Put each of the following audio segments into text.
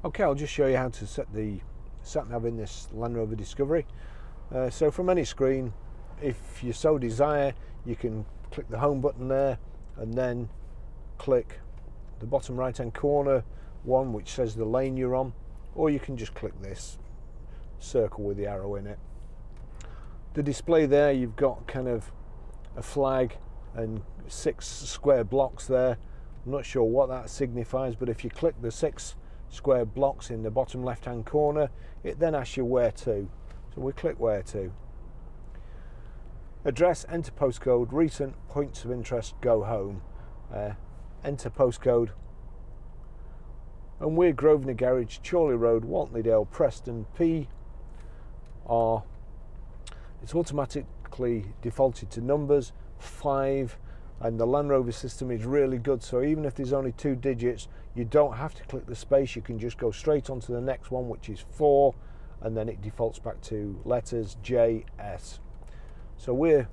Okay, I'll just show you how to set the sat nav in this Land Rover Discovery. So from any screen, if you so desire, you can click the home button there and then click the bottom right hand corner one which says the lane you're on, or you can just click this circle with the arrow in it. The display there, you've got kind of a flag and 6 square blocks there. I'm not sure what that signifies, but if you click the 6 square blocks in the bottom left hand corner, it then asks you where to. So we click where to. Address, enter postcode, recent, points of interest, go home. Enter postcode, and we're Grosvenor Garage, Chorley Road, Waltleydale, Preston, PR. It's automatically defaulted to numbers 5, and the Land Rover system is really good, so even if there's only 2 digits, you don't have to click the space. You can just go straight on to the next one, which is 4, and then it defaults back to letters JS. So we're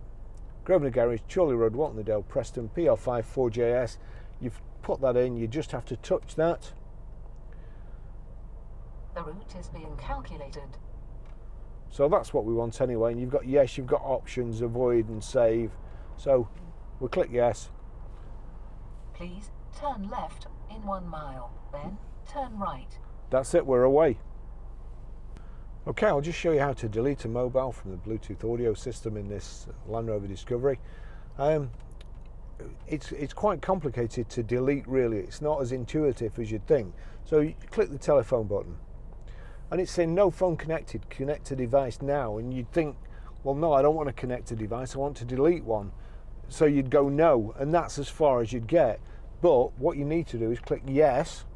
Grosvenor Garage, Chorley Road, Waltleydale, Preston, PR5 4JS. You've put that in, you just have to touch that. The route is being calculated. So that's what we want anyway, and you've got yes, you've got options, avoid and save. So we'll click yes. Please turn left in 1 mile, then turn right. That's it, we're away. Okay, I'll just show you how to delete a mobile from the Bluetooth audio system in this Land Rover Discovery. It's quite complicated to delete, really. It's not as intuitive as you'd think. So you click the telephone button and it's saying no phone connected, connect to device now, and you'd think, well no, I don't want to connect a device, I want to delete one. So you'd go no, and that's as far as you'd get. But what you need to do is click yes,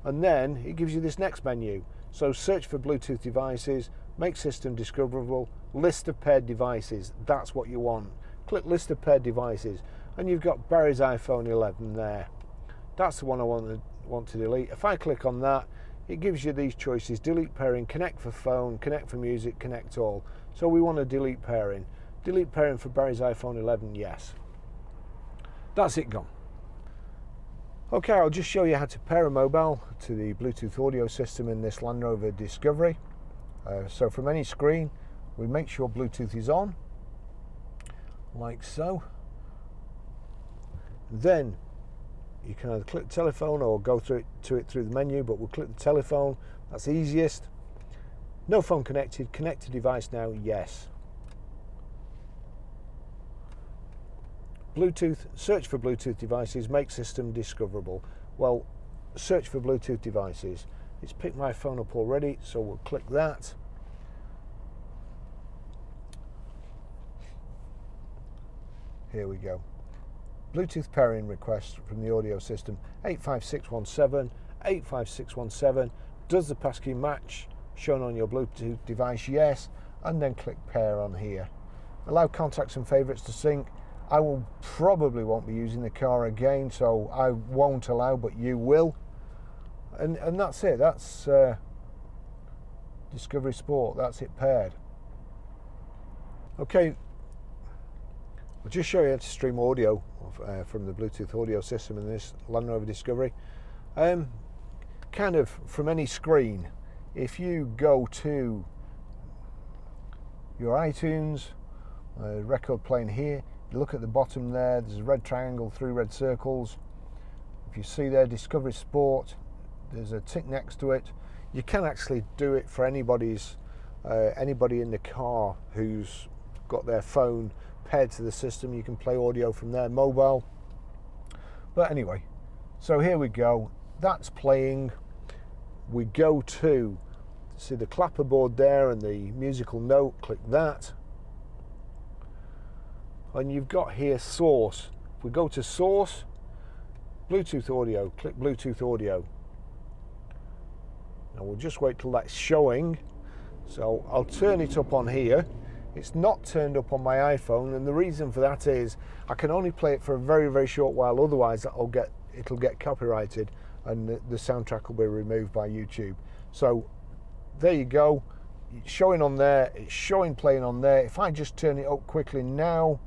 and then it gives you this next menu. So search for Bluetooth devices, make system discoverable, list of paired devices. That's what you want. Click list of paired devices, and you've got Barry's iPhone 11 there. That's the one I want to delete. If I click on that, it gives you these choices: delete pairing, connect for phone, connect for music, connect all. So we want to delete pairing. Delete pairing for Barry's iPhone 11, yes. That's it gone. Okay, I'll just show you how to pair a mobile to the Bluetooth audio system in this Land Rover Discovery. So from any screen, we make sure Bluetooth is on, like so. Then you can either click the telephone or go through it through the menu, but we'll click the telephone, that's easiest. No phone connected, connect to device now, yes. Bluetooth, search for Bluetooth devices, make system discoverable. Well, search for Bluetooth devices. It's picked my phone up already, so we'll click that. Here we go. Bluetooth pairing request from the audio system 85617, 85617. Does the passkey match shown on your Bluetooth device? Yes, and then click pair on here. Allow contacts and favorites to sync. I will probably won't be using the car again, so I won't allow, but you will. And that's it. That's Discovery Sport. That's it paired. Okay, I'll just show you how to stream audio from the Bluetooth audio system in this Land Rover Discovery. Kind of from any screen. If you go to your iTunes, record playing here, you look at the bottom there, there's a red triangle, 3 red circles. If you see there, Discovery Sport, there's a tick next to it. You can actually do it for anybody in the car who's got their phone paired to the system. You can play audio from their mobile. But anyway, so here we go. That's playing. We go to see the clapperboard there and the musical note. Click that. And you've got here source. If we go to source, Bluetooth audio, click Bluetooth audio. Now we'll just wait till that's showing. So I'll turn it up on here. It's not turned up on my iPhone, and the reason for that is I can only play it for a very, very short while, otherwise it'll get copyrighted and the soundtrack will be removed by YouTube. So there you go. It's showing on there, it's showing playing on there. If I just turn it up quickly now,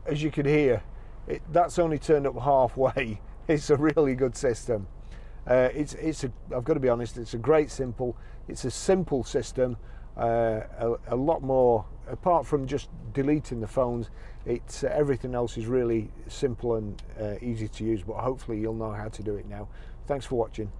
as you can hear, That's only turned up halfway. It's a really good system. I've got to be honest, it's a it's a simple system, a lot more, apart from just deleting the phones, everything else is really simple and easy to use, but hopefully you'll know how to do it now. Thanks for watching.